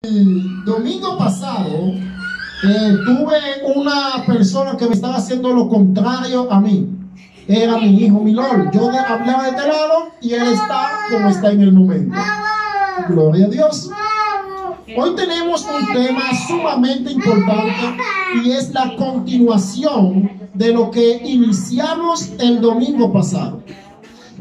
El domingo pasado tuve una persona que me estaba haciendo lo contrario a mí. Era mi hijo Milor. Yo hablaba de este lado y él está como está en el momento. Gloria a Dios. Hoy tenemos un tema sumamente importante y es la continuación de lo que iniciamos el domingo pasado.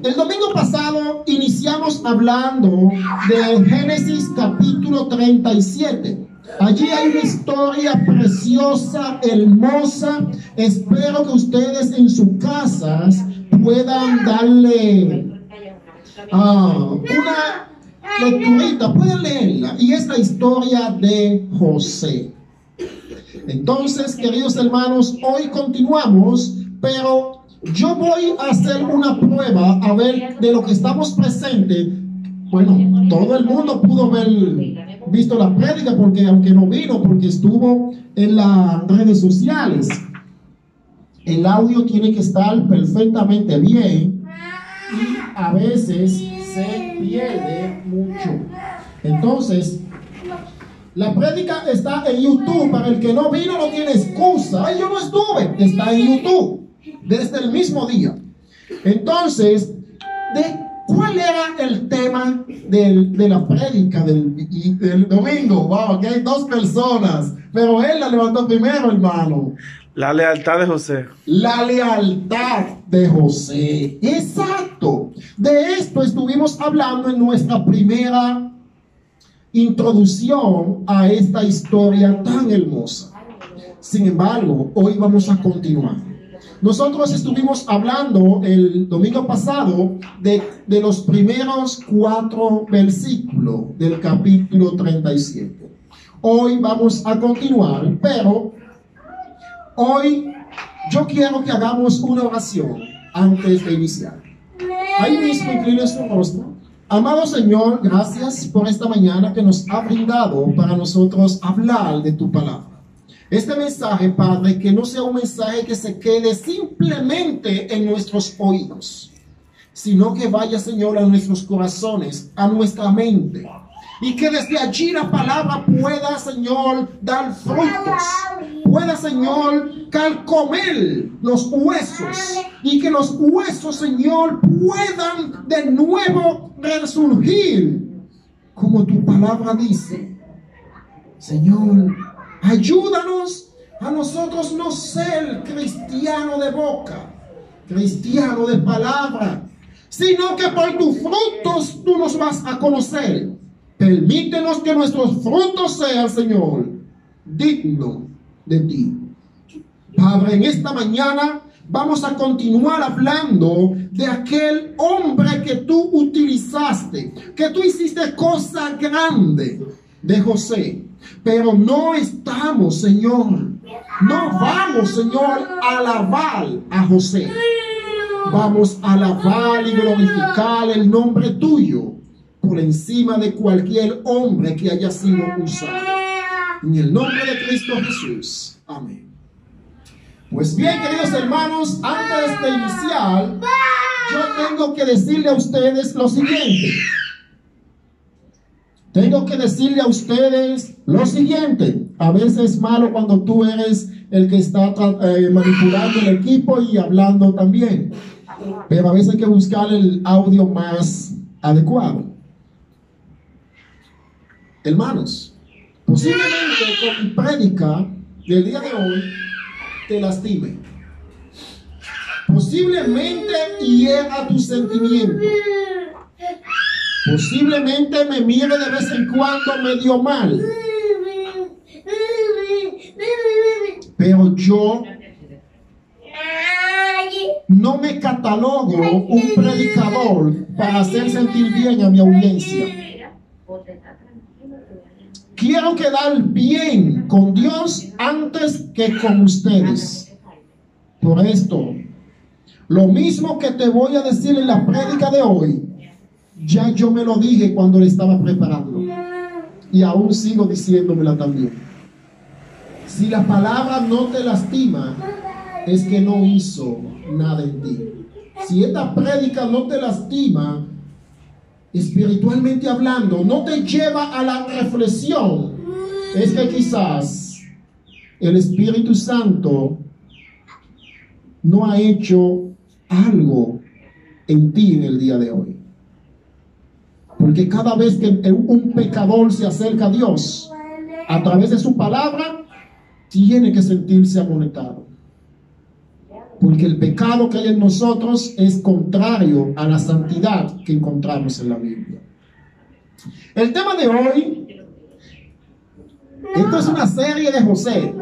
El domingo pasado iniciamos hablando de Génesis capítulo 37. Allí hay una historia preciosa, hermosa. Espero que ustedes en sus casas puedan darle una lecturita, pueden leerla. Y es la historia de José. Entonces, queridos hermanos, hoy continuamos, pero yo voy a hacer una prueba a ver de lo que estamos presentes. Bueno, todo el mundo pudo haber visto la prédica, porque aunque no vino, porque estuvo en las redes sociales. El audio tiene que estar perfectamente bien y a veces se pierde mucho. Entonces, la prédica está en YouTube. Para el que no vino no tiene excusa. Ay, yo no estuve. Está en YouTube desde el mismo día. Entonces, ¿cuál era el tema de la prédica del domingo? Wow, aquí hay dos personas, pero él la levantó primero, hermano. La lealtad de José. La lealtad de José. Exacto. De esto estuvimos hablando en nuestra primera introducción a esta historia tan hermosa. Sin embargo, hoy vamos a continuar. Nosotros estuvimos hablando el domingo pasado de los primeros 4 versículos del capítulo 37. Hoy vamos a continuar, pero hoy yo quiero que hagamos una oración antes de iniciar. Ahí mismo incline su rostro. Amado Señor, gracias por esta mañana que nos ha brindado para nosotros hablar de tu palabra. Este mensaje, Padre, que no sea un mensaje que se quede simplemente en nuestros oídos, sino que vaya, Señor, a nuestros corazones, a nuestra mente, y que desde allí la palabra pueda, Señor, dar frutos, pueda, Señor, carcomer los huesos, y que los huesos, Señor, puedan de nuevo resurgir, como tu palabra dice. Señor, ayúdanos a nosotros no ser cristiano de boca, cristiano de palabra, sino que por tus frutos tú nos vas a conocer. Permítenos que nuestros frutos sean, Señor, dignos de ti. Padre, en esta mañana vamos a continuar hablando de aquel hombre que tú utilizaste, que tú hiciste cosa grande, de José. Pero no estamos, Señor, no vamos, Señor, a alabar a José. Vamos a alabar y glorificar el nombre tuyo por encima de cualquier hombre que haya sido usado. En el nombre de Cristo Jesús. Amén. Pues bien, queridos hermanos, antes de iniciar, yo tengo que decirle a ustedes lo siguiente. Tengo que decirle a ustedes lo siguiente. A veces es malo cuando tú eres el que está manipulando el equipo y hablando también. Pero a veces hay que buscar el audio más adecuado. Hermanos, posiblemente con mi prédica del día de hoy te lastime. Posiblemente hiera tus sentimientos. Posiblemente me mire de vez en cuando medio mal. Pero yo no me catalogo un predicador para hacer sentir bien a mi audiencia. Quiero quedar bien con Dios antes que con ustedes. Por esto, lo mismo que te voy a decir en la prédica de hoy, ya yo me lo dije cuando le estaba preparando. Y aún sigo diciéndomela también. Si la palabra no te lastima, es que no hizo nada en ti. Si esta prédica no te lastima, espiritualmente hablando, no te lleva a la reflexión, es que quizás el Espíritu Santo no ha hecho algo en ti en el día de hoy. Porque cada vez que un pecador se acerca a Dios a través de su palabra, tiene que sentirse amonestado. Porque el pecado que hay en nosotros es contrario a la santidad que encontramos en la Biblia. El tema de hoy, esto es una serie de José.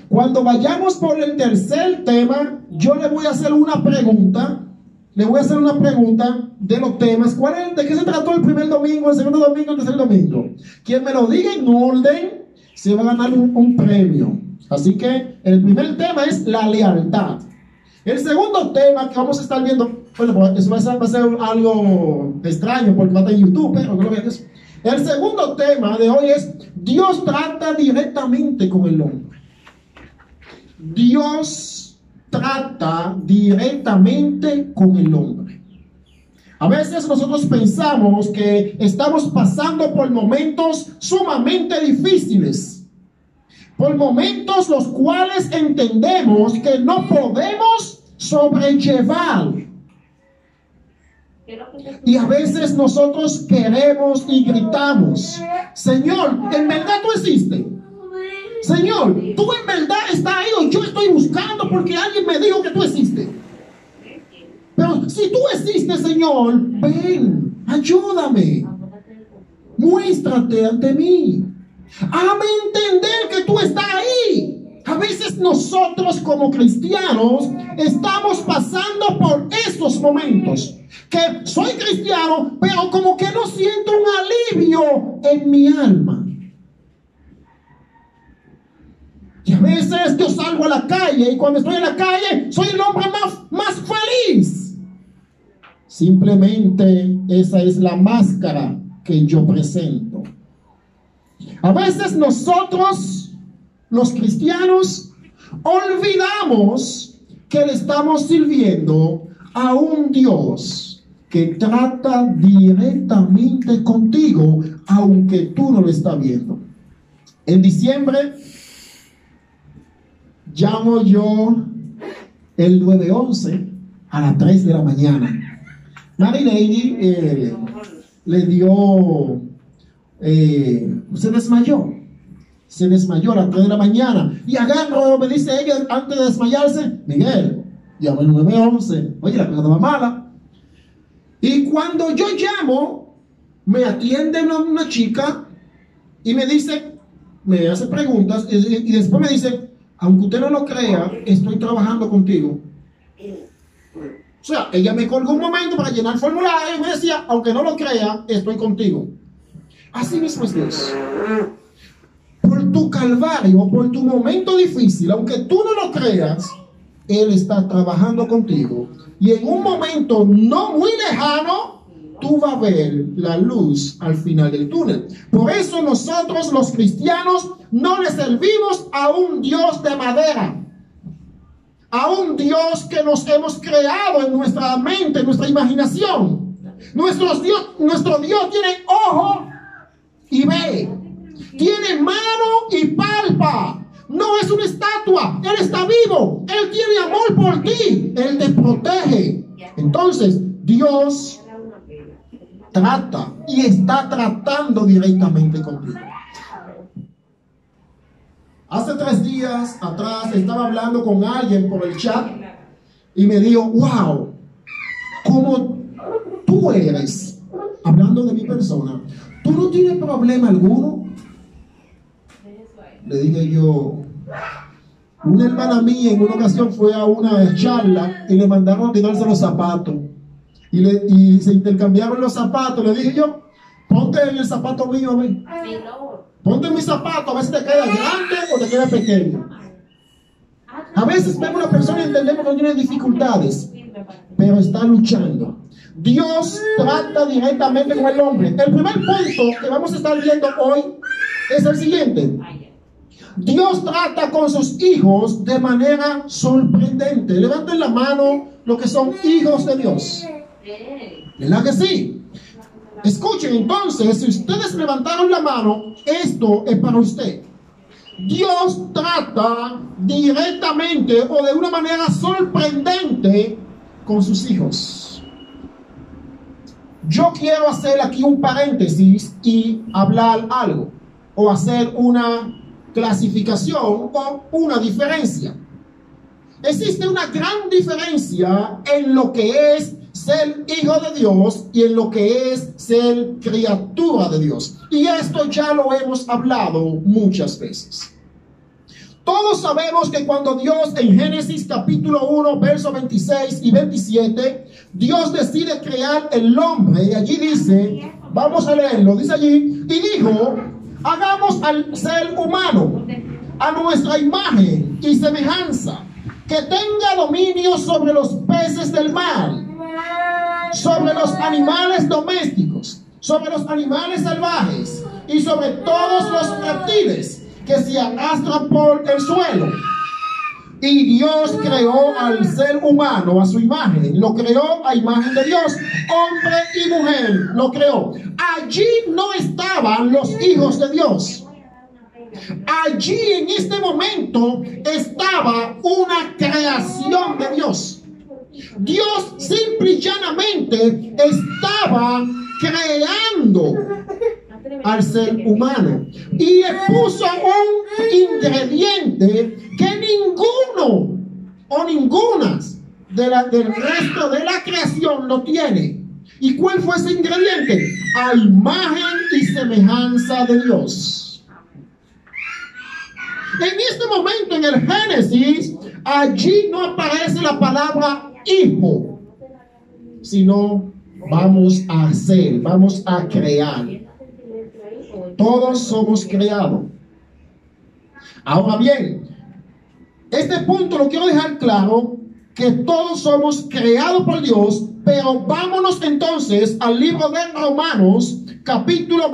Cuando vayamos por el tercer tema, yo le voy a hacer una pregunta. Le voy a hacer una pregunta de los temas. ¿De qué se trató el primer domingo, el segundo domingo, el tercer domingo? Quien me lo diga en orden, se va a ganar un premio. Así que el primer tema es la lealtad. El segundo tema que vamos a estar viendo, bueno, pues eso va a ser algo extraño porque va a estar en YouTube, pero no lo veas. El segundo tema de hoy es: Dios trata directamente con el hombre. Dios trata directamente con el hombre. A veces nosotros pensamos que estamos pasando por momentos sumamente difíciles, por momentos los cuales entendemos que no podemos sobrellevar. Y a veces nosotros queremos y gritamos: Señor, ¿en verdad tú existes? Señor, tú en verdad estás ahí, o yo estoy buscando porque alguien me dijo que tú existes. Pero si tú existes, Señor, ven, ayúdame, muéstrate ante mí, hazme entender que tú estás ahí. A veces nosotros como cristianos estamos pasando por estos momentos, que soy cristiano, pero como que no siento un alivio en mi alma. Y a veces yo salgo a la calle y cuando estoy en la calle soy el hombre más feliz. Simplemente esa es la máscara que yo presento. A veces nosotros, los cristianos, olvidamos que le estamos sirviendo a un Dios que trata directamente contigo, aunque tú no lo estás viendo. En diciembre llamo yo el 911 a las 3 de la mañana. Mary Lady le dio, se desmayó a las 3 de la mañana. Y agarro, me dice ella antes de desmayarse: Miguel, llamo el 911. Oye, la cosa estaba mala. Y cuando yo llamo, me atiende una chica y me dice, me hace preguntas y después me dice: aunque usted no lo crea, estoy trabajando contigo. O sea, ella me colgó un momento para llenar el formulario y me decía: aunque no lo crea, estoy contigo. Así mismo es Dios. Por tu calvario, por tu momento difícil, aunque tú no lo creas, Él está trabajando contigo. Y en un momento no muy lejano, tú vas a ver la luz al final del túnel. Por eso nosotros los cristianos no le servimos a un Dios de madera, a un Dios que nos hemos creado en nuestra mente, en nuestra imaginación. Nuestro Dios tiene ojo y ve, tiene mano y palpa. No es una estatua, Él está vivo, Él tiene amor por ti, Él te protege. Entonces Dios trata y está tratando directamente contigo. Hace 3 días atrás estaba hablando con alguien por el chat y me dijo: wow, como tú eres, hablando de mi persona, ¿tú no tienes problema alguno? Le dije yo: una hermana mía en una ocasión fue a una charla y le mandaron a quitarse los zapatos y se intercambiaron los zapatos. Le dije yo: ponte en el zapato mío, ven. Ponte en mi zapato, a ver si te queda grande o te queda pequeño. A veces vemos a una persona y entendemos que no tiene dificultades, pero está luchando. Dios trata directamente con el hombre. El primer punto que vamos a estar viendo hoy es el siguiente: Dios trata con sus hijos de manera sorprendente. Levanten la mano los que son hijos de Dios. ¿Verdad que sí? Escuchen entonces, si ustedes levantaron la mano, esto es para usted. Dios trata directamente o de una manera sorprendente con sus hijos. Yo quiero hacer aquí un paréntesis y hablar algo, o hacer una clasificación o una diferencia. Existe una gran diferencia en lo que es ser hijo de Dios y en lo que es ser criatura de Dios. Y esto ya lo hemos hablado muchas veces. Todos sabemos que cuando Dios en Génesis capítulo 1, versos 26 y 27, Dios decide crear el hombre, y allí dice, vamos a leerlo, dice allí, y dijo, hagamos al ser humano a nuestra imagen y semejanza, que tenga dominio sobre los peces del mar, sobre los animales domésticos, sobre los animales salvajes y sobre todos los reptiles que se arrastran por el suelo. Y Dios creó al ser humano a su imagen, lo creó a imagen de Dios, hombre y mujer lo creó. Allí no estaban los hijos de Dios. Allí en este momento estaba una creación de Dios. Dios simple y llanamente estaba creando al ser humano y le puso un ingrediente que ninguno o ninguna del resto de la creación lo tiene. ¿Y cuál fue ese ingrediente? A imagen y semejanza de Dios. En este momento en el Génesis, allí no aparece la palabra hijo, sino vamos a hacer, vamos a crear. Todos somos creados. Ahora bien, este punto lo quiero dejar claro, que todos somos creados por Dios, pero vámonos entonces al libro de Romanos, capítulo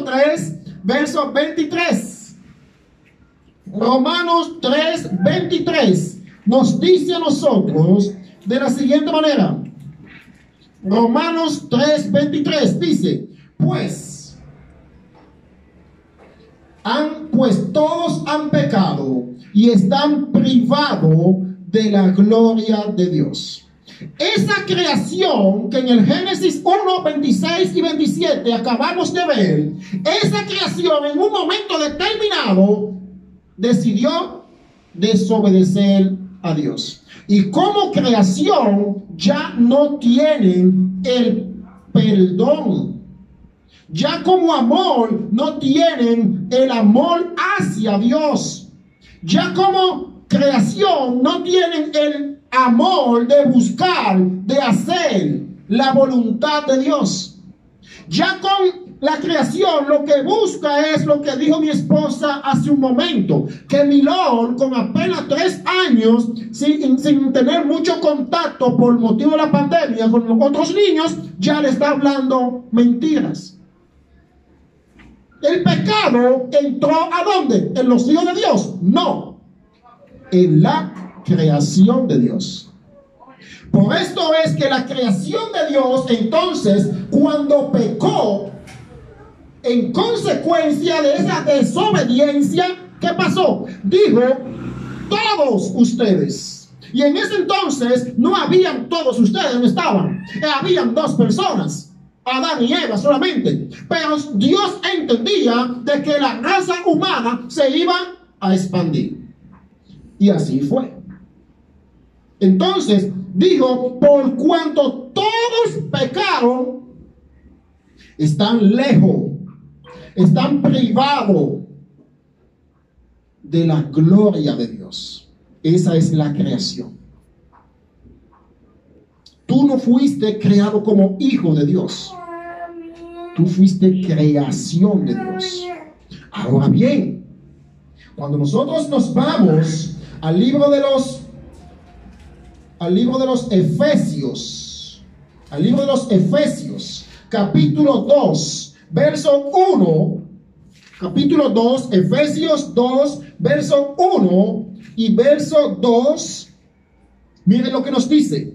3, verso 23. Romanos 3, 23 nos dice a nosotros de la siguiente manera. Romanos 3, 23 dice, pues todos han pecado y están privados de la gloria de Dios. Esa creación que en el Génesis 1, 26 y 27 acabamos de ver, esa creación en un momento determinado decidió desobedecer a Dios. Y como creación ya no tienen el perdón. Ya como amor no tienen el amor hacia Dios. Ya como creación no tienen el amor de buscar, de hacer la voluntad de Dios. Ya con la creación lo que busca es lo que dijo mi esposa hace un momento, que Milón con apenas 3 años, sin tener mucho contacto por motivo de la pandemia con los otros niños, ya le está hablando mentiras. ¿El pecado entró a dónde? ¿En los hijos de Dios? No, en la creación de Dios. Por esto es que la creación de Dios, entonces, cuando pecó, en consecuencia de esa desobediencia, ¿qué pasó? Dijo, todos ustedes. Y en ese entonces no habían todos ustedes, no estaban. Habían 2 personas, Adán y Eva solamente. Pero Dios entendía de que la raza humana se iba a expandir. Y así fue. Entonces dijo, por cuanto todos pecaron, están lejos, están privados de la gloria de Dios. Esa es la creación. Tú no fuiste creado como hijo de Dios. Tú fuiste creación de Dios. Ahora bien, cuando nosotros nos vamos al libro de los Efesios, capítulo 2, verso 1, capítulo 2, Efesios 2, verso 1 y verso 2, miren lo que nos dice.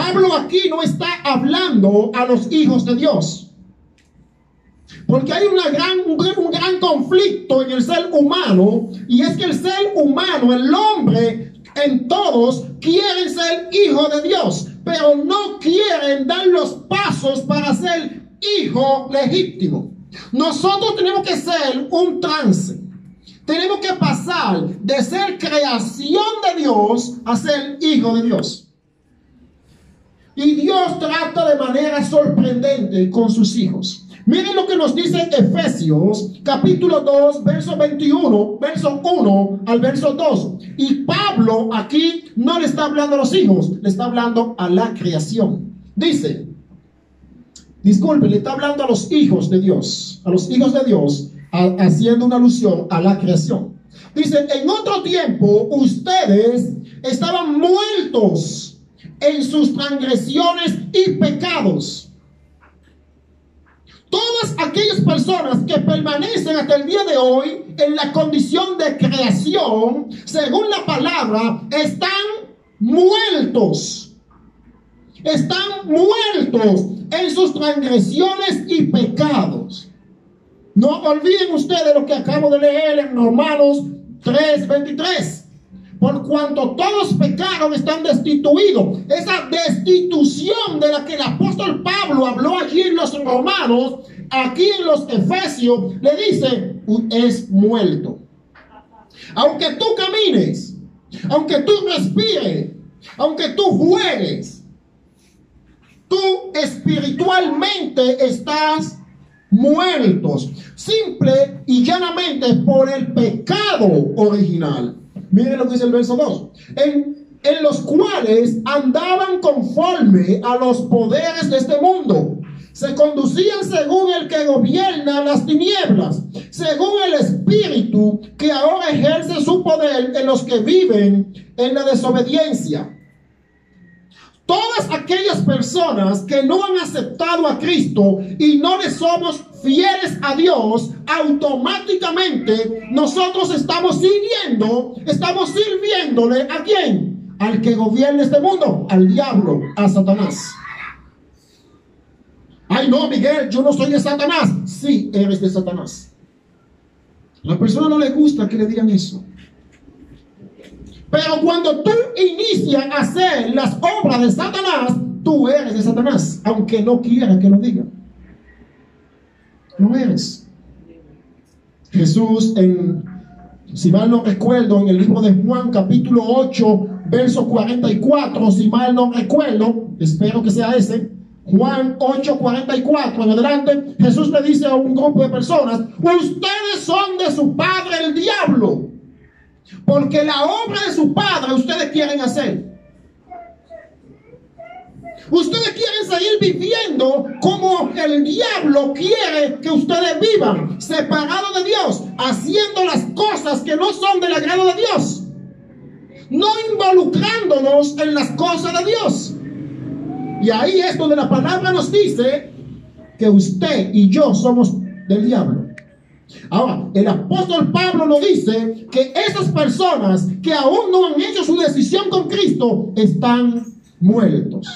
Pablo aquí no está hablando a los hijos de Dios. Porque hay un gran conflicto en el ser humano, y es que el ser humano, el hombre, en todos quieren ser hijo de Dios, pero no quieren dar los pasos para ser hijo legítimo. Nosotros tenemos que ser un trance. Tenemos que pasar de ser creación de Dios a ser hijo de Dios. Y Dios trata de manera sorprendente con sus hijos. Miren lo que nos dice Efesios capítulo 2, verso 21, verso 1 al verso 2. Y Pablo aquí no le está hablando a los hijos, le está hablando a la creación. Dice, disculpe, le está hablando a los hijos de Dios, haciendo una alusión a la creación. Dice, en otro tiempo ustedes estaban muertos en sus transgresiones y pecados. Todas aquellas personas que permanecen hasta el día de hoy en la condición de creación, según la palabra, están muertos. Están muertos en sus transgresiones y pecados. No olviden ustedes lo que acabo de leer en Romanos 3:23. Por cuanto todos pecaron, están destituidos. Esa destitución de la que el apóstol Pablo habló allí en los Romanos, aquí en los Efesios, le dice, es muerto. Aunque tú camines, aunque tú respires, aunque tú juegues, tú espiritualmente estás muertos, simple y llanamente por el pecado original. Miren lo que dice el verso 2. En los cuales andaban conforme a los poderes de este mundo. Se conducían según el que gobierna las tinieblas, según el espíritu que ahora ejerce su poder en los que viven en la desobediencia. Todas aquellas personas que no han aceptado a Cristo y no le somos fieles a Dios, automáticamente nosotros estamos sirviéndole ¿a quién? Al que gobierna este mundo, al diablo, a Satanás. Ay, no, Miguel, yo no soy de Satanás. Sí, eres de Satanás. A la persona no le gusta que le digan eso. Pero cuando tú inicias a hacer las obras de Satanás, tú eres de Satanás, aunque no quiera que lo diga. No eres. Jesús, si mal no recuerdo, en el libro de Juan, capítulo 8, verso 44, si mal no recuerdo, espero que sea ese, Juan 8, 44 en adelante, Jesús le dice a un grupo de personas, ustedes son de su padre el diablo, porque la obra de su padre ustedes quieren hacer. Ustedes quieren seguir viviendo como el diablo quiere que ustedes vivan, separados de Dios, haciendo las cosas que no son del agrado de Dios, no involucrándonos en las cosas de Dios. Y ahí es donde la palabra nos dice que usted y yo somos del diablo. Ahora, el apóstol Pablo nos dice que esas personas que aún no han hecho su decisión con Cristo están muertos.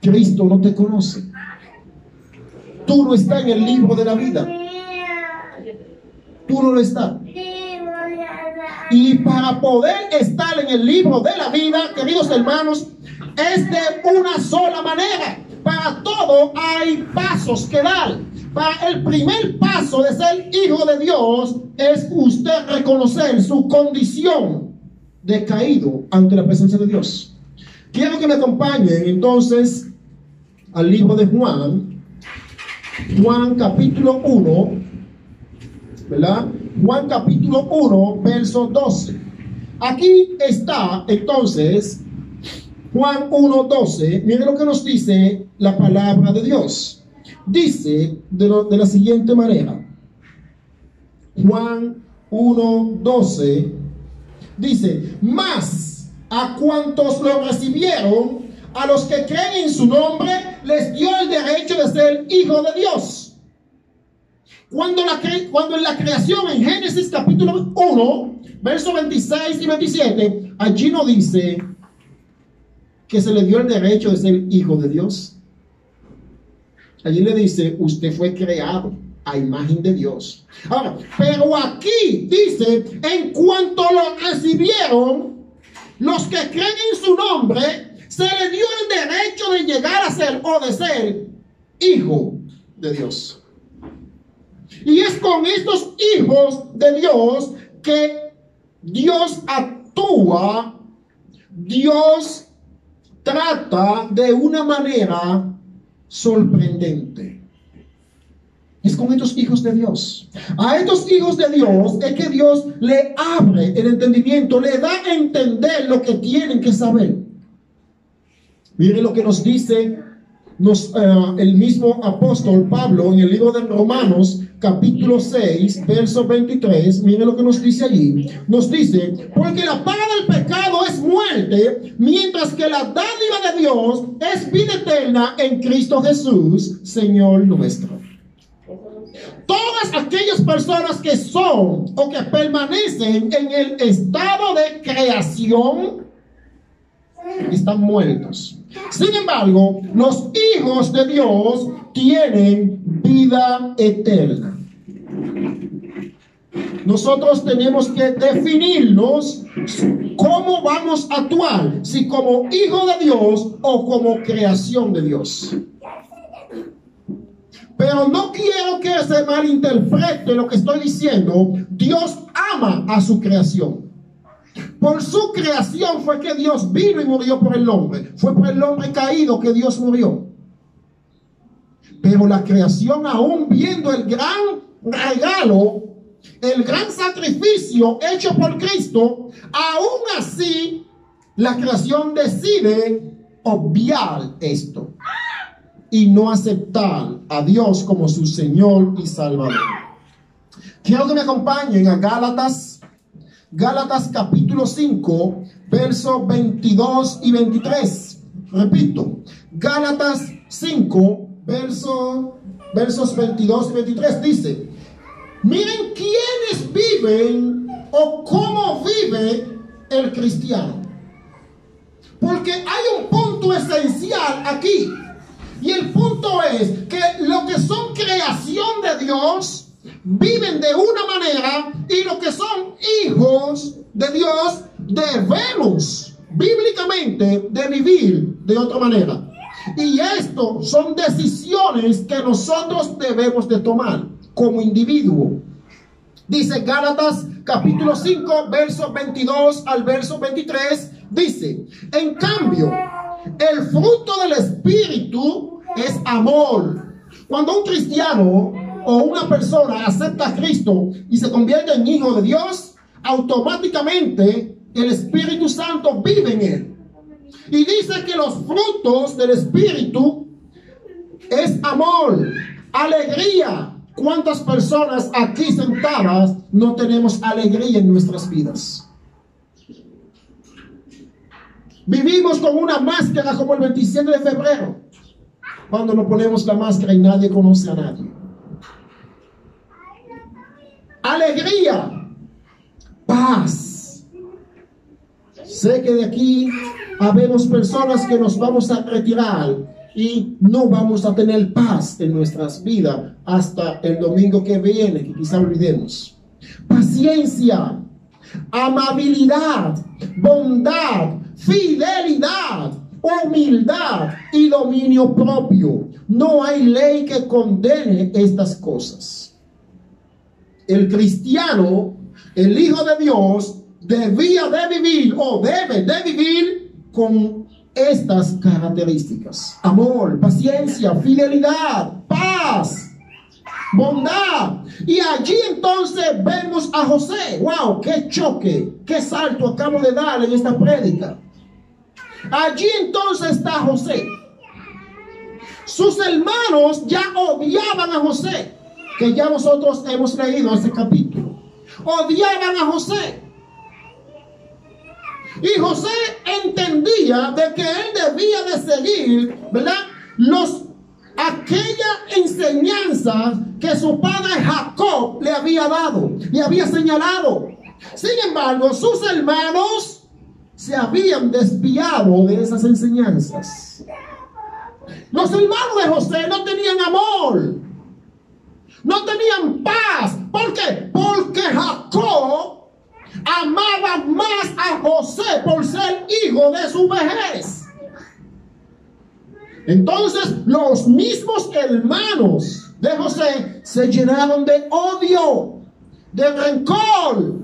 Cristo no te conoce. Tú no estás en el libro de la vida. Tú no lo estás. Y para poder estar en el libro de la vida, queridos hermanos, es de una sola manera. Para todo hay pasos que dar. Para el primer paso de ser hijo de Dios es usted reconocer su condición de caído ante la presencia de Dios. Quiero que me acompañen entonces al libro de Juan capítulo 1, ¿verdad? Juan capítulo 1, verso 12. Aquí está entonces Juan 1, 12. Miren lo que nos dice la palabra de Dios. Dice de la siguiente manera. Juan 1, 12 dice, mas a cuantos lo recibieron, a los que creen en su nombre, les dio el derecho de ser hijos de Dios. Cuando en la creación, en Génesis capítulo 1, versos 26 y 27, allí nos dice que se le dio el derecho de ser hijo de Dios. Allí le dice, usted fue creado a imagen de Dios. Ahora, pero aquí dice, en cuanto lo recibieron, los que creen en su nombre, se le dio el derecho de llegar a ser o de ser hijo de Dios. Y es con estos hijos de Dios que Dios actúa, Dios trata de una manera sorprendente. Es con estos hijos de Dios. A estos hijos de Dios es que Dios le abre el entendimiento, le da a entender lo que tienen que saber. Mire lo que nos dice el mismo apóstol Pablo en el libro de Romanos, capítulo 6, verso 23. Mire lo que nos dice allí. Nos dice, porque la paga del pecado es muerte, mientras que la dádiva de Dios es vida eterna en Cristo Jesús, Señor nuestro. Todas aquellas personas que son o que permanecen en el estado de creación están muertos. Sin embargo, los hijos de Dios tienen vida eterna. Nosotros tenemos que definirnos cómo vamos a actuar, si como hijo de Dios o como creación de Dios. Pero no quiero que se malinterprete lo que estoy diciendo. Dios ama a su creación. Por su creación fue que Dios vino y murió por el hombre. Fue por el hombre caído que Dios murió. Pero la creación, aún viendo el gran regalo, el gran sacrificio hecho por Cristo, aún así la creación decide obviar esto y no aceptar a Dios como su Señor y Salvador. Quiero que me acompañen a Gálatas capítulo 5, versos 22 y 23. Repito, Gálatas 5, versos 22 y 23 dice, miren quiénes viven o cómo vive el cristiano. Porque hay un punto esencial aquí. Y el punto es que lo que son creación de Dios viven de una manera, y lo que son hijos de Dios debemos bíblicamente de vivir de otra manera. Y esto son decisiones que nosotros debemos de tomar como individuo. Dice Gálatas capítulo 5, versos 22 al verso 23, dice, en cambio, el fruto del Espíritu es amor. Cuando un cristiano o una persona acepta a Cristo y se convierte en hijo de Dios, automáticamente el Espíritu Santo vive en él. Y dice que los frutos del Espíritu es amor, alegría. ¿Cuántas personas aquí sentadas no tenemos alegría en nuestras vidas? Vivimos con una máscara como el 27 de febrero, cuando nos ponemos la máscara y nadie conoce a nadie. Alegría, paz. Sé que de aquí habemos personas que nos vamos a retirar y no vamos a tener paz en nuestras vidas hasta el domingo que viene, que quizá olvidemos. Paciencia, amabilidad, bondad, fidelidad, humildad y dominio propio. No hay ley que condene estas cosas. El cristiano, el hijo de Dios, debía de vivir o debe de vivir con estas características: amor, paciencia, fidelidad, paz, bondad. Y allí entonces vemos a José. ¡Wow! ¡Qué choque! ¡Qué salto acabo de darle en esta prédica! Allí entonces está José. Sus hermanos ya odiaban a José, que ya nosotros hemos leído ese capítulo. Odiaban a José. Y José entendía de que él debía de seguir, ¿verdad?, aquella enseñanza que su padre Jacob le había dado, le había señalado. Sin embargo, sus hermanos se habían desviado de esas enseñanzas. Los hermanos de José no tenían amor, no tenían paz. ¿Por qué? Porque Jacob amaba más a José por ser hijo de su vejez. Entonces los mismos hermanos de José se llenaron de odio, de rencor.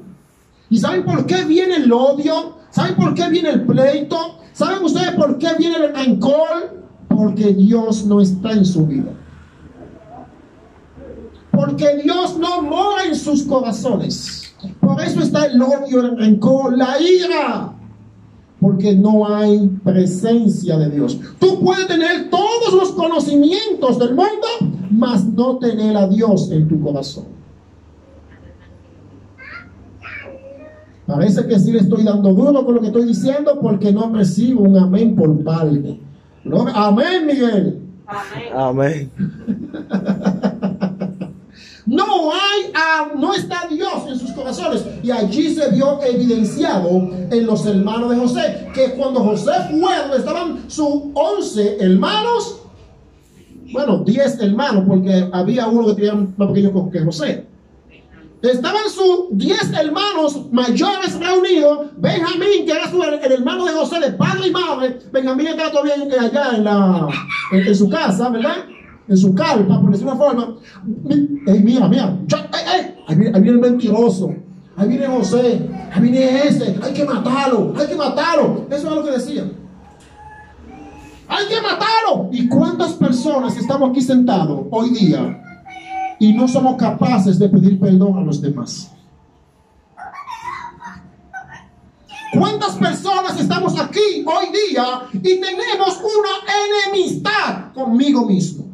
¿Y saben por qué viene el odio? ¿Saben por qué viene el pleito? ¿Saben ustedes por qué viene el rencor? Porque Dios no está en su vida. Porque Dios no mora en sus corazones. Por eso está el odio, el rencor, la ira. Porque no hay presencia de Dios. Tú puedes tener todos los conocimientos del mundo, mas no tener a Dios en tu corazón. Parece que sí le estoy dando duro con lo que estoy diciendo, porque no recibo un amén por parte. ¿No? Amén, Miguel. Amén. No está Dios en sus corazones. Y allí se vio evidenciado en los hermanos de José, que cuando José fue donde estaban sus 11 hermanos, bueno, 10 hermanos, porque había uno que tenía más pequeño que José. Estaban sus 10 hermanos mayores reunidos. Benjamín, que era el hermano de José, de padre y madre. Benjamín estaba todavía allá en su casa, ¿verdad? En su carpa, por decir una forma. Mira. Ahí viene el mentiroso. Ahí viene José. Ahí viene ese. Hay que matarlo. Eso es lo que decían. Hay que matarlo. ¿Y cuántas personas estamos aquí sentados hoy día y no somos capaces de pedir perdón a los demás? ¿Cuántas personas estamos aquí hoy día y tenemos una enemistad conmigo mismo,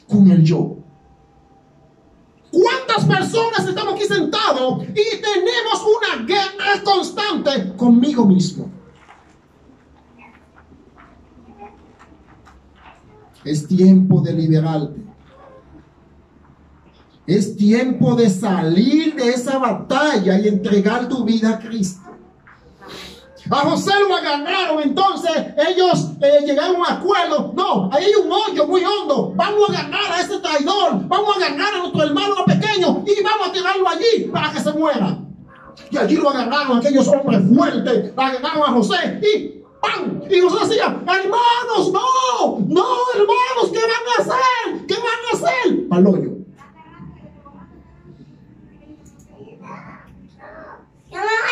con el yo? ¿Cuántas personas estamos aquí sentados y tenemos una guerra constante conmigo mismo? Es tiempo de liberarte. Es tiempo de salir de esa batalla y entregar tu vida a Cristo. A José lo agarraron, entonces ellos llegaron a un acuerdo. No, ahí hay un hoyo muy hondo. Vamos a agarrar a ese traidor. Vamos a agarrar a nuestro hermano pequeño y vamos a tirarlo allí para que se muera. Y allí lo agarraron aquellos hombres fuertes. Agarraron a José y ¡pam! Y José decía: hermanos, no, hermanos, ¿qué van a hacer? ¿Qué van a hacer? Al hoyo.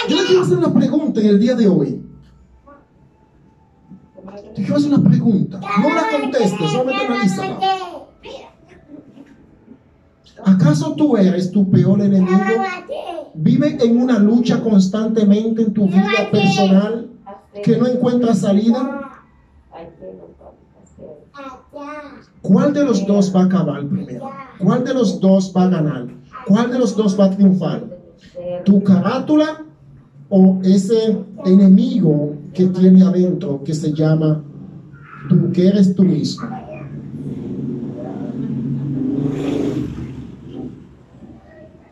Yo le quiero hacer una pregunta en el día de hoy. Te quiero hacer una pregunta. No la contestes, solamente analízala. ¿Acaso tú eres tu peor enemigo? ¿Vive en una lucha constantemente en tu vida personal que no encuentras salida? ¿Cuál de los dos va a acabar primero? ¿Cuál de los dos va a ganar? ¿Cuál de los dos va a triunfar? ¿Tu carátula o ese enemigo que tiene adentro que se llama tú, que eres tú mismo?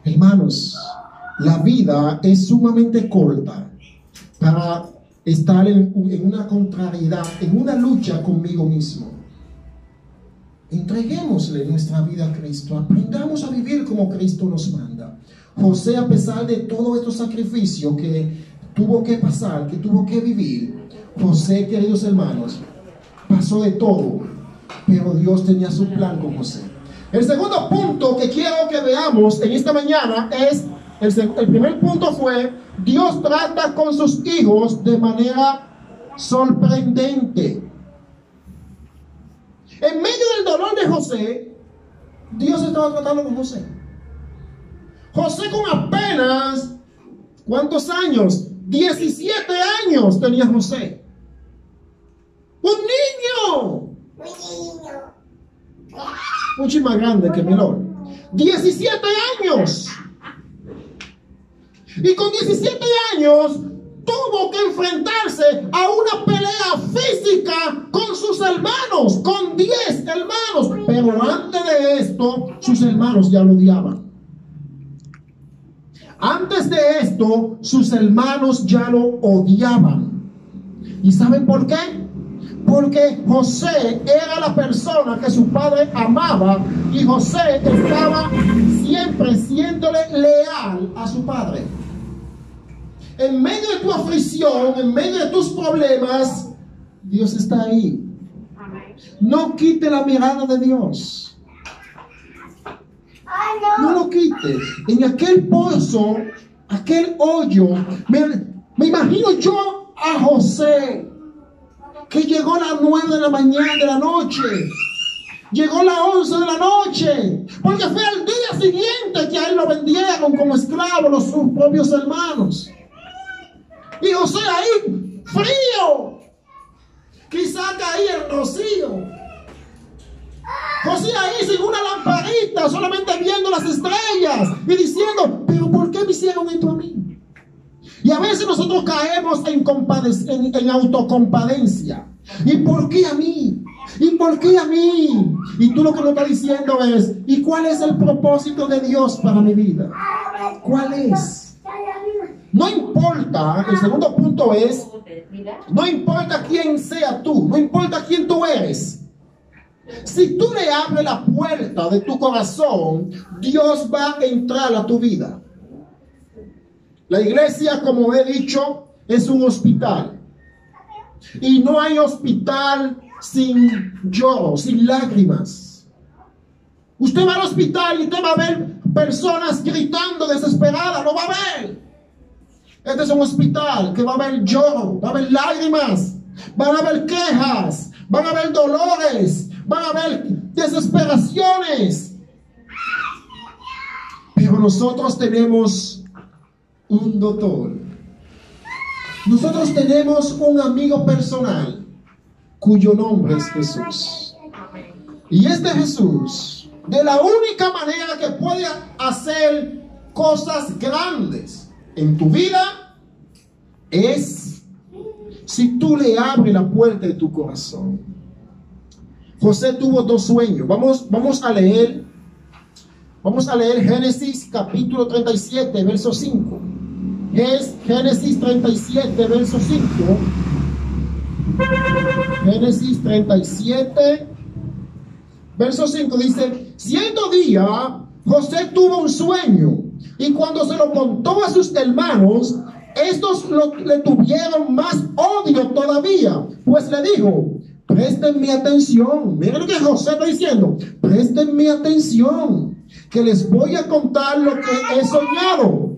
Hermanos, la vida es sumamente corta para estar en una contrariedad, en una lucha conmigo mismo. Entreguémosle nuestra vida a Cristo. Aprendamos a vivir como Cristo nos manda. José, a pesar de todos estos sacrificios que tuvo que pasar, que tuvo que vivir, José, queridos hermanos, pasó de todo, pero Dios tenía su plan con José. El segundo punto que quiero que veamos en esta mañana es, el primer punto fue: Dios trata con sus hijos de manera sorprendente. En medio del dolor de José, Dios estaba tratando con José. José con apenas, ¿cuántos años? 17 años tenía José. ¡Un niño! Mucho más grande que Melón. 17 años. Y con 17 años tuvo que enfrentarse a una pelea física con sus hermanos, con 10 hermanos. Pero antes de esto, sus hermanos ya lo odiaban. Antes de esto, sus hermanos ya lo odiaban. ¿Y saben por qué? Porque José era la persona que su padre amaba y José estaba siempre siéndole leal a su padre. En medio de tu aflicción, en medio de tus problemas, Dios está ahí. No quite la mirada de Dios. No lo quite. En aquel pozo, aquel hoyo, me imagino yo a José, que llegó a las 9 de la mañana de la noche, llegó a las 11 de la noche, porque fue al día siguiente que a él lo vendieron como esclavo sus propios hermanos. Y José ahí, frío, quizá caía el rocío. José ahí sin una lamparita, solamente viendo las estrellas y diciendo, pero ¿por qué me hicieron esto a mí? Y a veces nosotros caemos en autocompadencia. ¿Y por qué a mí? ¿Y por qué a mí? Y tú lo que nos estás diciendo es, ¿y cuál es el propósito de Dios para mi vida? ¿Cuál es? No importa, el segundo punto es, no importa quién sea tú, no importa quién tú eres. Si tú le abres la puerta de tu corazón, Dios va a entrar a tu vida. La iglesia, como he dicho, es un hospital. Y no hay hospital sin lloro, sin lágrimas. Usted va al hospital y usted va a ver personas gritando desesperadas, lo va a ver. Este es un hospital que va a haber lloro, va a haber lágrimas, van a haber quejas, van a haber dolores, van a haber desesperaciones. Pero nosotros tenemos un doctor. Nosotros tenemos un amigo personal cuyo nombre es Jesús. Y este Jesús, de la única manera que puede hacer cosas grandes en tu vida, es si tú le abres la puerta de tu corazón. José tuvo dos sueños. Vamos a leer Génesis capítulo 37, verso 5. Es Génesis 37, verso 5. Génesis 37, verso 5 dice: cierto día José tuvo un sueño, y cuando se lo contó a sus hermanos, estos le tuvieron más odio todavía, pues le dijo: préstenme atención. Miren lo que José está diciendo: préstenme atención, que les voy a contar lo que he soñado.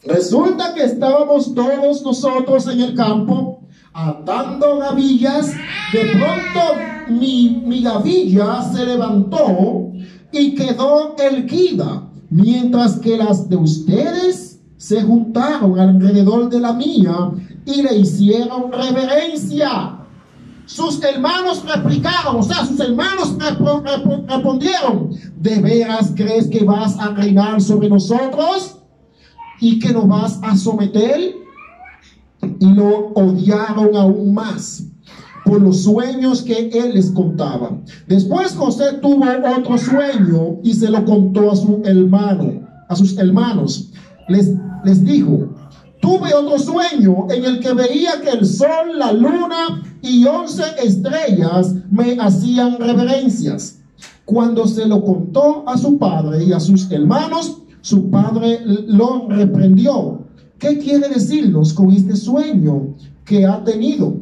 Resulta que estábamos todos nosotros en el campo atando gavillas. De pronto mi gavilla se levantó y quedó erguida, mientras que las de ustedes se juntaron alrededor de la mía y le hicieron reverencia. Sus hermanos replicaron, o sea, sus hermanos respondieron: ¿de veras crees que vas a reinar sobre nosotros y que nos vas a someter? Y lo odiaron aún más por los sueños que él les contaba. Después José tuvo otro sueño y se lo contó a sus hermanos. Les dijo: tuve otro sueño en el que veía que el sol, la luna y 11 estrellas me hacían reverencias. Cuando se lo contó a su padre y a sus hermanos, su padre lo reprendió. ¿Qué quiere decirnos con este sueño que ha tenido?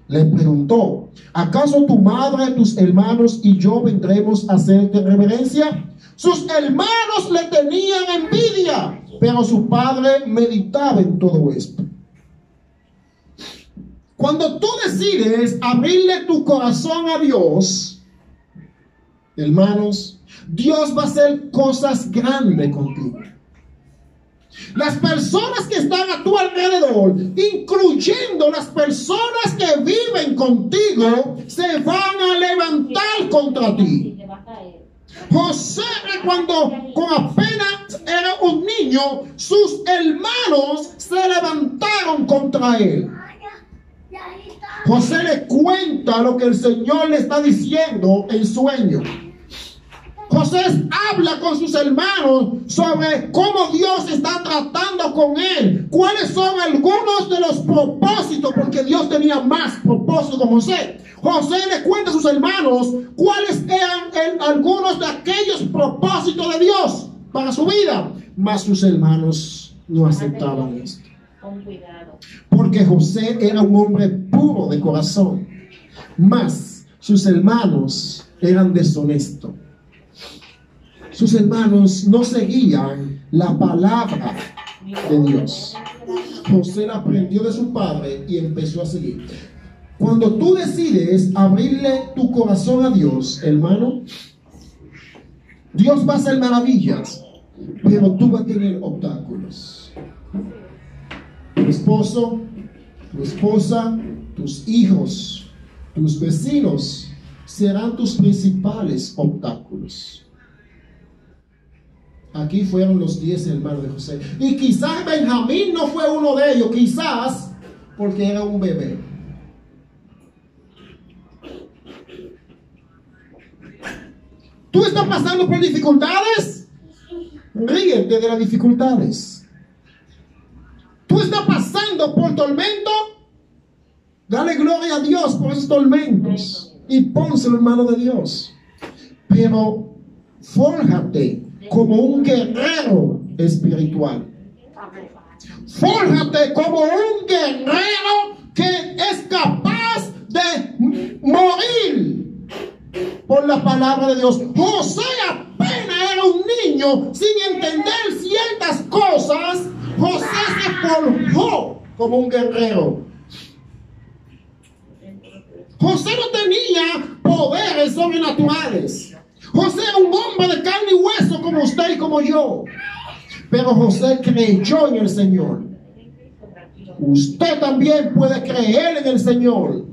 Le preguntó: ¿acaso tu madre, tus hermanos y yo vendremos a hacerte reverencia? Sus hermanos le tenían envidia, pero su padre meditaba en todo esto. Cuando tú decides abrirle tu corazón a Dios, hermanos, Dios va a hacer cosas grandes contigo. Las personas que están a tu alrededor, incluyendo las personas que viven contigo, se van a levantar contra ti. José, cuando con apenas era un niño, sus hermanos se levantaron contra él. José le cuenta lo que el Señor le está diciendo en sueño. José habla con sus hermanos sobre cómo Dios está tratando con él, cuáles son algunos de los propósitos, porque Dios tenía más propósitos con José. José le cuenta a sus hermanos cuáles eran algunos de aquellos propósitos de Dios para su vida, mas sus hermanos no aceptaban esto. Porque José era un hombre puro de corazón, mas sus hermanos eran deshonestos. Sus hermanos no seguían la palabra de Dios. José la aprendió de su padre y empezó a seguir. Cuando tú decides abrirle tu corazón a Dios, hermano, Dios va a hacer maravillas, pero tú vas a tener obstáculos. Tu esposo, tu esposa, tus hijos, tus vecinos serán tus principales obstáculos. Aquí fueron los 10 hermanos de José. Y quizás Benjamín no fue uno de ellos, quizás porque era un bebé. ¿Tú estás pasando por dificultades? Ríete de las dificultades. ¿Tú estás pasando por tormento? Dale gloria a Dios por esos tormentos y pónselo en manos de Dios. Pero fórjate como un guerrero espiritual. Fórjate como un guerrero que es capaz de morir por la palabra de Dios. José apenas era un niño sin entender ciertas cosas. José se forjó como un guerrero. José no tenía poderes sobrenaturales. José era un hombre de carne y hueso como usted y como yo. Pero José creyó en el Señor. Usted también puede creer en el Señor.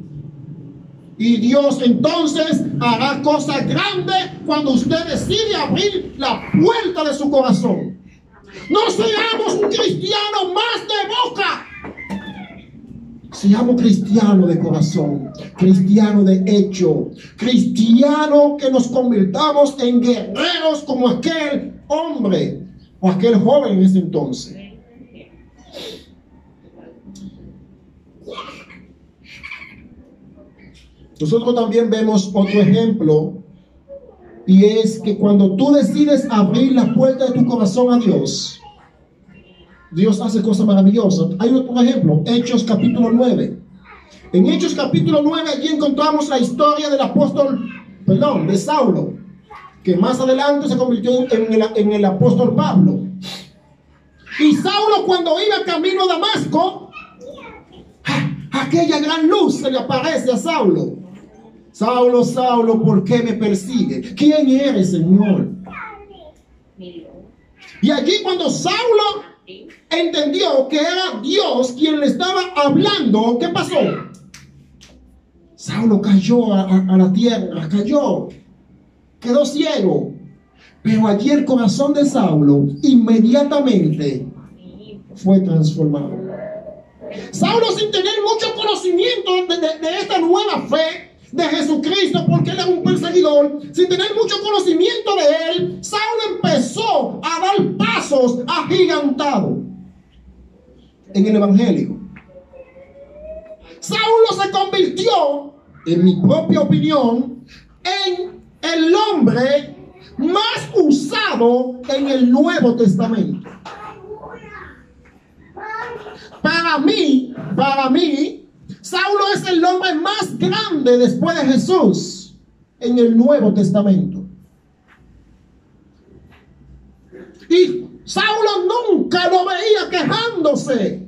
Y Dios entonces hará cosas grandes cuando usted decide abrir la puerta de su corazón. No seamos un cristiano más de boca. Seamos cristianos de corazón, cristianos de hecho, cristianos que nos convirtamos en guerreros como aquel hombre o aquel joven en ese entonces. Nosotros también vemos otro ejemplo, y es que cuando tú decides abrir la puerta de tu corazón a Dios, Dios hace cosas maravillosas. Hay otro ejemplo, Hechos capítulo 9. En Hechos capítulo 9 allí encontramos la historia del apóstol, de Saulo, que más adelante se convirtió en el apóstol Pablo. Y Saulo, cuando iba camino a Damasco, aquella gran luz se le aparece a Saulo. Saulo, Saulo, ¿por qué me persigue? ¿Quién eres, Señor? Y allí cuando Saulo entendió que era Dios quien le estaba hablando, ¿qué pasó? Saulo cayó a la tierra, cayó, quedó ciego. Pero allí el corazón de Saulo inmediatamente fue transformado. Saulo, sin tener mucho conocimiento de esta nueva fe de Jesucristo, porque él era un perseguidor, sin tener mucho conocimiento de él, Saulo empezó a dar pasos agigantados en el evangelio. Saulo se convirtió, en mi propia opinión, en el hombre más usado en el Nuevo Testamento. Para mí, Saulo es el hombre más grande después de Jesús en el Nuevo Testamento. Y Saulo nunca lo veía quejándose.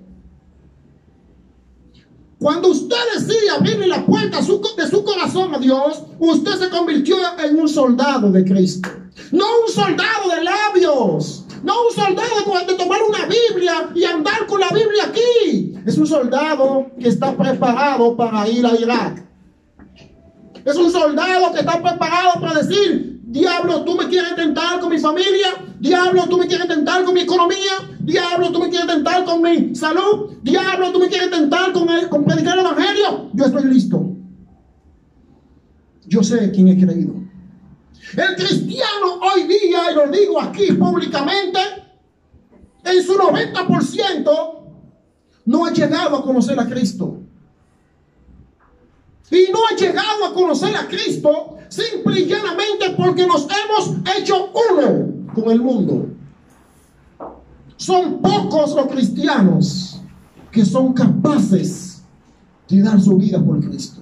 Cuando usted decide abrirle la puerta de su corazón a Dios, usted se convirtió en un soldado de Cristo. No un soldado de labios. No un soldado de tomar una Biblia y andar con la Biblia aquí. Es un soldado que está preparado para ir a Irak. Es un soldado que está preparado para decir: diablo, tú me quieres tentar con mi familia. Diablo, tú me quieres tentar con mi economía. Diablo, tú me quieres tentar con mi salud. Diablo, tú me quieres tentar con predicar el evangelio. Yo estoy listo. Yo sé quién he creído. El cristiano hoy día, y lo digo aquí públicamente, en su 90% no ha llegado a conocer a Cristo. Y no ha llegado a conocer a Cristo simple y llanamente porque nos hemos hecho uno con el mundo. Son pocos los cristianos que son capaces de dar su vida por Cristo.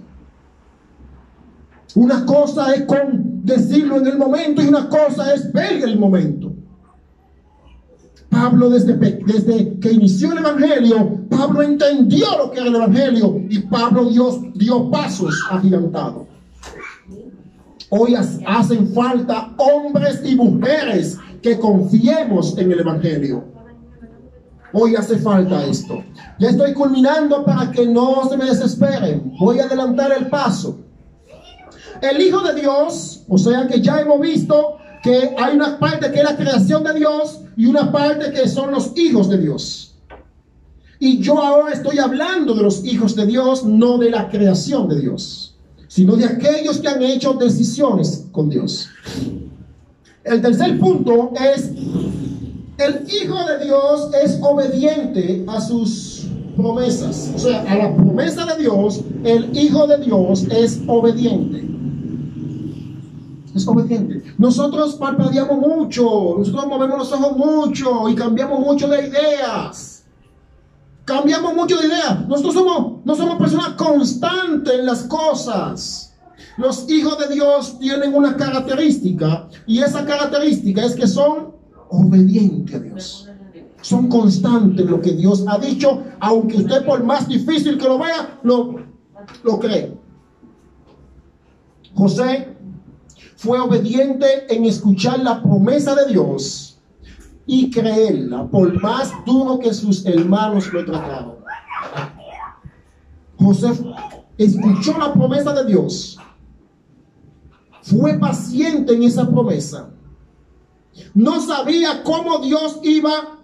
Una cosa es con decirlo en el momento y una cosa es ver el momento. Pablo desde que inició el Evangelio, Pablo entendió lo que era el Evangelio y Pablo dio pasos agigantados. Hoy hacen falta hombres y mujeres que confiemos en el Evangelio. Hoy hace falta esto. Ya estoy culminando para que no se me desesperen. Voy a adelantar el paso. El Hijo de Dios, o sea que ya hemos visto que hay una parte que es la creación de Dios y una parte que son los hijos de Dios. Y yo ahora estoy hablando de los hijos de Dios, no de la creación de Dios, sino de aquellos que han hecho decisiones con Dios. El tercer punto es: el Hijo de Dios es obediente a sus promesas. O sea, a la promesa de Dios, el Hijo de Dios es obediente. Es obediente. Nosotros parpadeamos mucho, nosotros movemos los ojos mucho y cambiamos mucho de ideas. Cambiamos mucho de ideas. Nosotros no somos personas constantes en las cosas. Los hijos de Dios tienen una característica, y esa característica es que son obedientes a Dios. Son constantes en lo que Dios ha dicho, aunque usted, por más difícil que lo vea, lo cree. José fue obediente en escuchar la promesa de Dios y creerla, por más duro que sus hermanos lo trataron. José escuchó la promesa de Dios, fue paciente en esa promesa. No sabía cómo Dios iba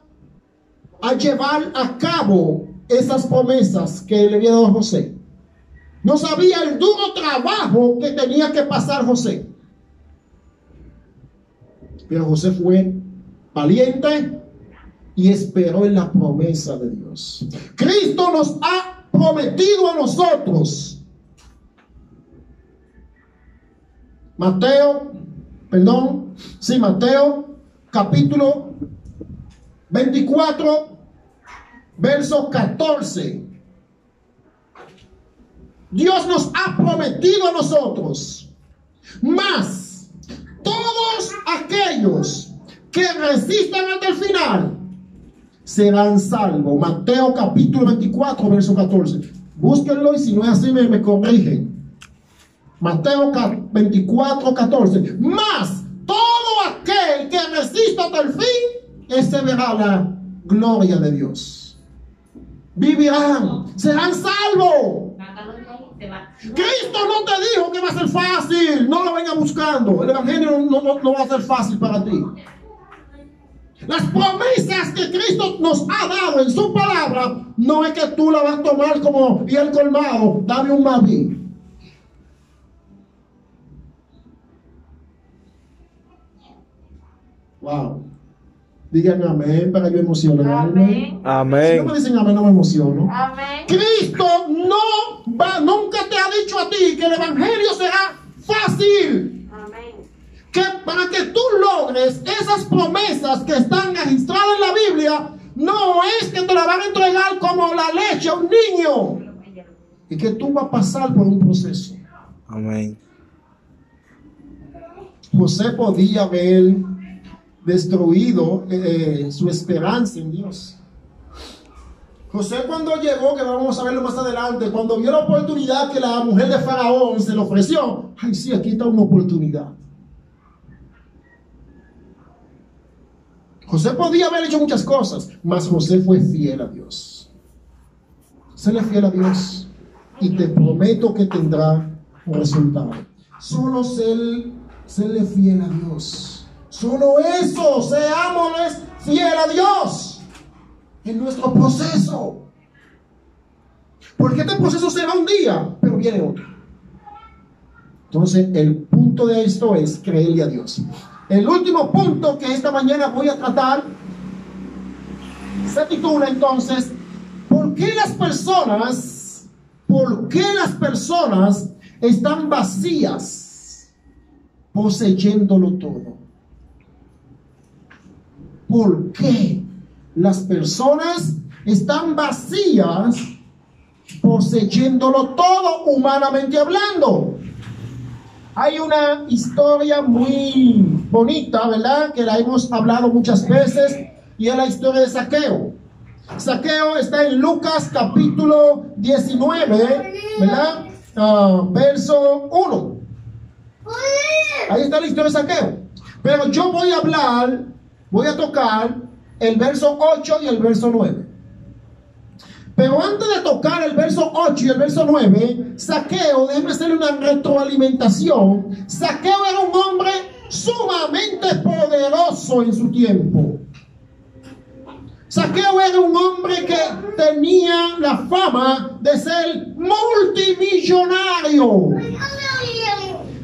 a llevar a cabo esas promesas que le había dado a José. No sabía el duro trabajo que tenía que pasar José. Pero José fue valiente y esperó en la promesa de Dios. Cristo nos ha prometido a nosotros. Mateo capítulo 24, verso 14. Dios nos ha prometido a nosotros: mas todos aquellos que resistan hasta el final serán salvos. Mateo capítulo 24, verso 14. Búsquenlo y si no es así me corrigen. Mateo 24, 14. Mas todo aquel que resista hasta el fin, ese verá la gloria de Dios. Vivirán, serán salvos. Cristo no te dijo que va a ser fácil. No lo venga buscando. El evangelio no va a ser fácil para ti. Las promesas que Cristo nos ha dado en su palabra, no es que tú la vas a tomar como y el colmado, dame un maví. Wow. Digan amén para yo emocionarme. Amén. Si no me dicen amén, no me emociono. Amén. Cristo nunca te ha dicho a ti que el evangelio será fácil. Amén. Que para que tú logres esas promesas que están registradas en la Biblia, no es que te la van a entregar como la leche a un niño. Y que tú vas a pasar por un proceso. Amén. José podía haber destruido su esperanza en Dios. José, cuando llegó, que vamos a verlo más adelante, cuando vio la oportunidad que la mujer de Faraón se le ofreció, ay sí, aquí está una oportunidad. José podía haber hecho muchas cosas, mas José fue fiel a Dios. Séle fiel a Dios y te prometo que tendrá un resultado. Solo séle fiel a Dios. Solo eso, seámosles fiel a Dios en nuestro proceso. Porque este proceso será un día, pero viene otro. Entonces, el punto de esto es creerle a Dios. El último punto que esta mañana voy a tratar se titula entonces, ¿por qué las personas están vacías, poseyéndolo todo? ¿Por qué las personas están vacías, poseyéndolo todo, humanamente hablando? Hay una historia muy bonita, ¿verdad? Que la hemos hablado muchas veces, y es la historia de Zaqueo. Zaqueo está en Lucas capítulo 19, ¿verdad? Verso 1. Ahí está la historia de Zaqueo. Pero yo voy a tocar el verso 8 y el verso 9. Pero antes de tocar el verso 8 y el verso 9, Zaqueo, déjeme hacerle una retroalimentación. Zaqueo era un hombre sumamente poderoso en su tiempo. Zaqueo era un hombre que tenía la fama de ser multimillonario.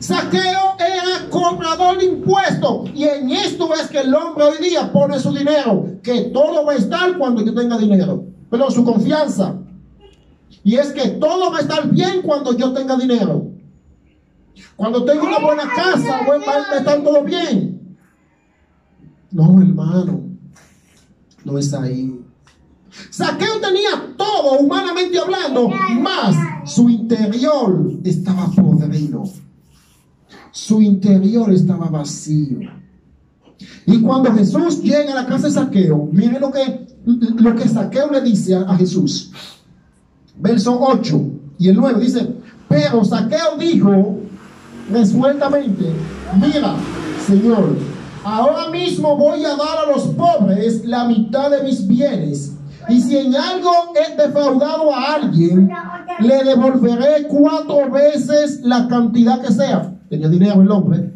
Zaqueo era cobrador de impuestos, y en esto es que el hombre hoy día pone su dinero, que todo va a estar cuando yo tenga dinero, pero su confianza, y es que todo va a estar bien cuando yo tenga dinero, cuando tenga una buena casa va a estar todo bien. No, hermano, no es ahí. Zaqueo tenía todo, humanamente hablando, mas su interior estaba podrido. Su interior estaba vacío. Y cuando Jesús llega a la casa de Zaqueo, miren lo que Zaqueo le dice a Jesús. Verso 8 y el 9 dice: pero Zaqueo dijo resueltamente: mira, Señor, ahora mismo voy a dar a los pobres la mitad de mis bienes, y si en algo he defraudado a alguien, le devolveré 4 veces la cantidad que sea. Tenía dinero el hombre.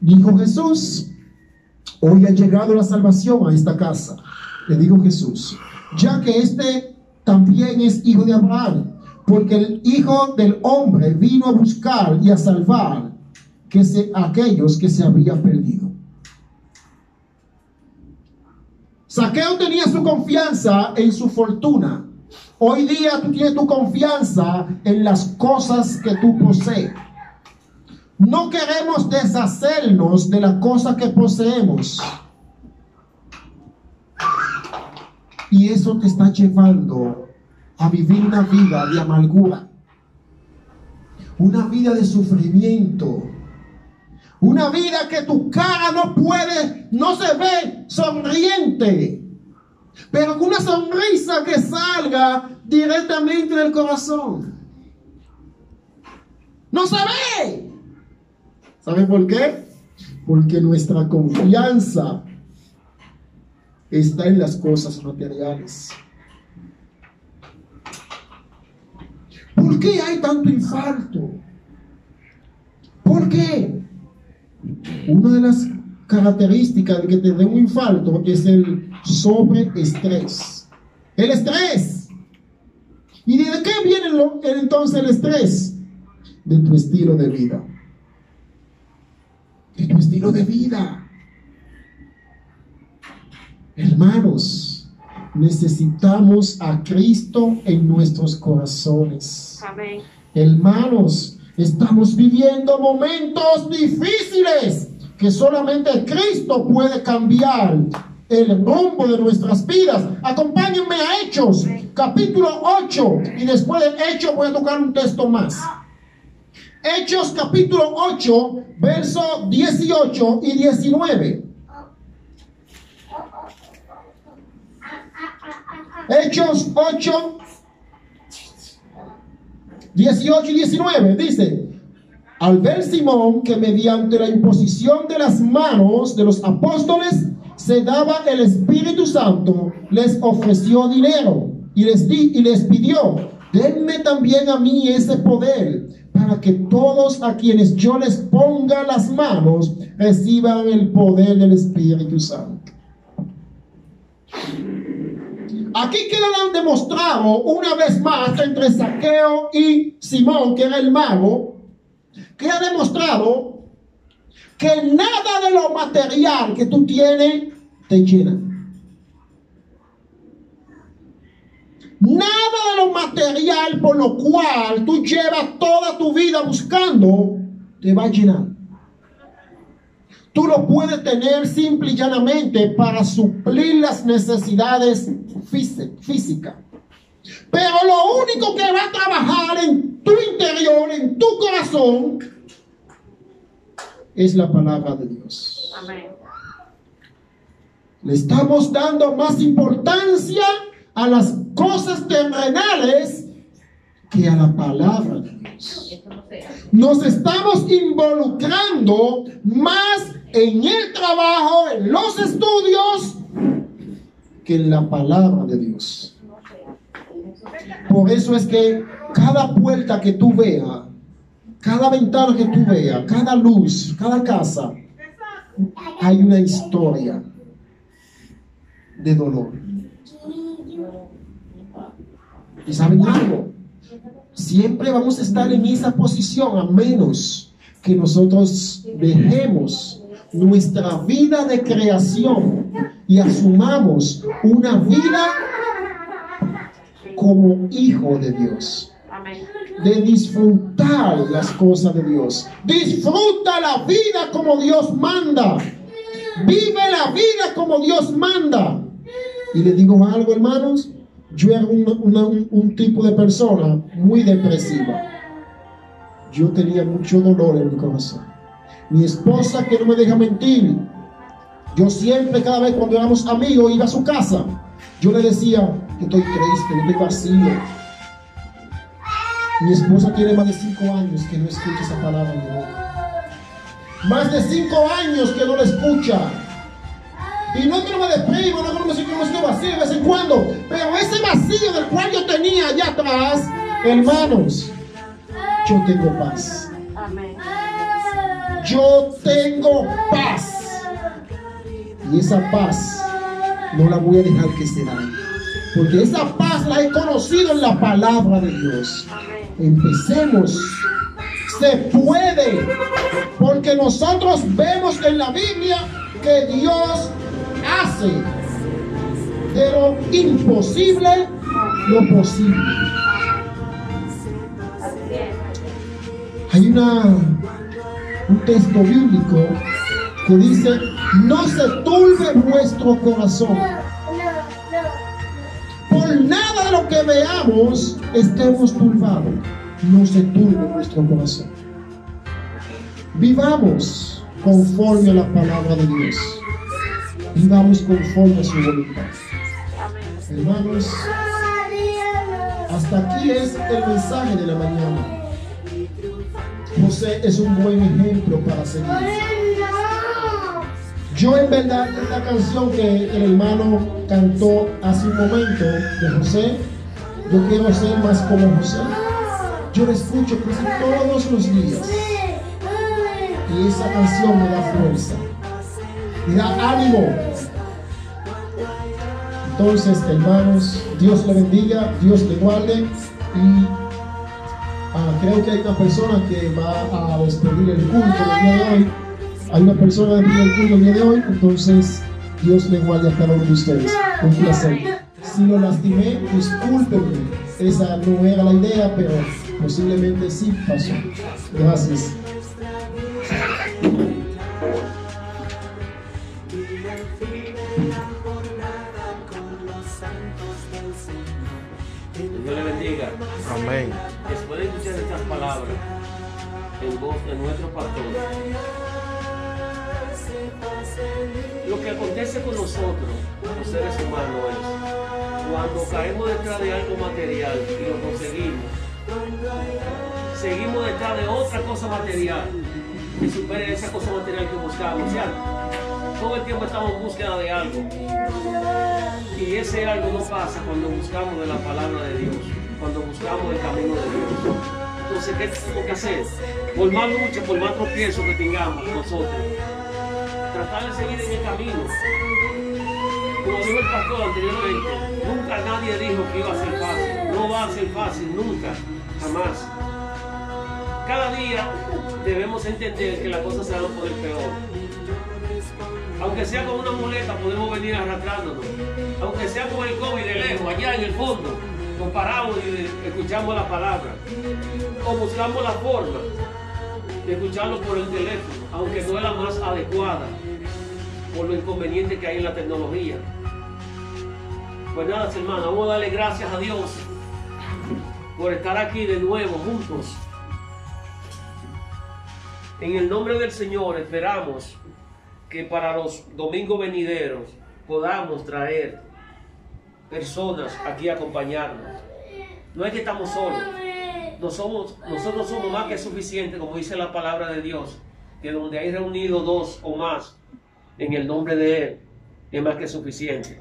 Dijo Jesús: hoy ha llegado la salvación a esta casa. Le dijo Jesús, ya que este también es hijo de Abraham, porque el Hijo del Hombre vino a buscar y a salvar a aquellos que se habían perdido. Zaqueo tenía su confianza en su fortuna. Hoy día tú tienes tu confianza en las cosas que tú posees. No queremos deshacernos de las cosas que poseemos. Y eso te está llevando a vivir una vida de amargura, una vida de sufrimiento, una vida que tu cara no se ve sonriente, pero con una sonrisa que salga directamente del corazón. No se ve. ¿Saben por qué? Porque nuestra confianza está en las cosas materiales. ¿Por qué hay tanto infarto? ¿Por qué? Una de las características de que te dé un infarto es el sobreestrés. El estrés. ¿Y de qué viene entonces el estrés? De tu estilo de vida. De tu estilo de vida. Hermanos, necesitamos a Cristo en nuestros corazones. Amén. Hermanos, estamos viviendo momentos difíciles que solamente Cristo puede cambiar el rumbo de nuestras vidas. Acompáñenme a Hechos, capítulo 8, y después de Hechos voy a tocar un texto más. Hechos, capítulo 8, versos 18 y 19. Hechos 8, 18 y 19 dice: al ver Simón que mediante la imposición de las manos de los apóstoles se daba el Espíritu Santo, les ofreció dinero y les pidió: denme también a mí ese poder, para que todos a quienes yo les ponga las manos reciban el poder del Espíritu Santo. Aquí queda demostrado una vez más entre Zaqueo y Simón, que era el mago, que ha demostrado que nada de lo material que tú tienes te llena. Nada de lo material por lo cual tú llevas toda tu vida buscando te va a llenar. Tú lo puedes tener simple y llanamente para suplir las necesidades físicas. Pero lo único que va a trabajar en tu interior, en tu corazón, es la palabra de Dios. Amén. Le estamos dando más importancia a las cosas terrenales que a la palabra de Dios. Nos estamos involucrando más en el trabajo, en los estudios, que en la palabra de Dios. Por eso es que cada puerta que tú veas, cada ventana que tú veas, cada luz, cada casa, hay una historia de dolor. ¿Y saben algo? Siempre vamos a estar en esa posición a menos que nosotros dejemos nuestra vida de creación y asumamos una vida como hijo de Dios. Amén. De disfrutar las cosas de Dios. Disfruta la vida como Dios manda. Vive la vida como Dios manda. Y les digo algo, hermanos. Yo era un tipo de persona muy depresiva. Yo tenía mucho dolor en mi corazón. Mi esposa, que no me deja mentir, yo siempre, cada vez cuando éramos amigos, iba a su casa. Yo le decía que estoy triste, que estoy vacío. Mi esposa tiene más de 5 años que no escucha esa palabra en mi boca. Más de 5 años que no la escucha. Y no que no me deprimo, no que no me siento vacío de vez en cuando. Pero ese vacío del cual yo tenía allá atrás, hermanos, yo tengo paz. Amén. Yo tengo paz. Y esa paz no la voy a dejar que se dañe. Porque esa paz la he conocido en la palabra de Dios. Empecemos. Se puede. Porque nosotros vemos en la Biblia que Dios hace de lo imposible lo posible. Hay un texto bíblico que dice: no se turbe vuestro corazón. Por nada de lo que veamos estemos turbados. No se turbe vuestro corazón. Vivamos conforme a la palabra de Dios. Vivamos conforme a su voluntad. Hermanos, hasta aquí es el mensaje de la mañana. José es un buen ejemplo para seguir. Yo, en verdad, esta canción que el hermano cantó hace un momento de José, yo quiero ser más como José. Yo la escucho casi todos los días y esa canción me da fuerza, me da ánimo. Entonces, hermanos, Dios le bendiga, Dios le guarde. Y creo que hay una persona que va a despedir el culto el día de hoy. Hay una persona que despedir el culto el día de hoy. Entonces, Dios le guarde a cada uno de ustedes. Un placer. Si lo lastimé, discúlpenme. Esa no era la idea, pero posiblemente sí pasó. Gracias. Dios le bendiga. Amén. Después de escuchar estas palabras en voz de nuestro pastor, lo que acontece con nosotros, los seres humanos, es cuando caemos detrás de algo material y lo conseguimos, seguimos detrás de otra cosa material que supere esa cosa material que buscamos. O sea, todo el tiempo estamos en búsqueda de algo. Y ese algo no pasa cuando buscamos de la palabra de Dios, cuando buscamos el camino de Dios. Entonces, ¿qué tenemos que hacer? Por más lucha, por más tropiezo que tengamos nosotros, tratar de seguir en el camino. Como dijo el pastor anteriormente, nunca nadie dijo que iba a ser fácil. No va a ser fácil, nunca, jamás. cada día debemos entender que las cosas se van a poner peor. Aunque sea con una muleta, podemos venir arrastrándonos. Aunque sea con el COVID de lejos, allá en el fondo, nos paramos y escuchamos la palabra. O buscamos la forma de escucharlo por el teléfono, aunque no es la más adecuada, por lo inconveniente que hay en la tecnología. Pues nada, hermanos, vamos a darle gracias a Dios por estar aquí de nuevo juntos. En el nombre del Señor esperamos que para los domingos venideros podamos traer personas aquí a acompañarnos. No es que estamos solos, nosotros somos más que suficientes, como dice la palabra de Dios, que donde hay reunidos dos o más en el nombre de Él, es más que suficiente.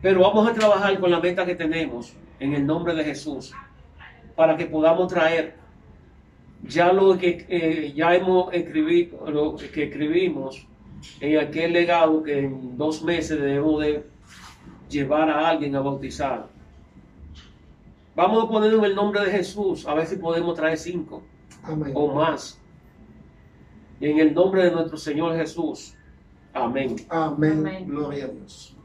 Pero vamos a trabajar con la meta que tenemos en el nombre de Jesús, para que podamos traer ya lo que ya hemos escribido, lo que escribimos en aquel legado, que en 2 meses debemos de llevar a alguien a bautizar. Vamos a poner en el nombre de Jesús, a ver si podemos traer 5 o más. En el nombre de nuestro Señor Jesús. Amén. Amén. Gloria a Dios.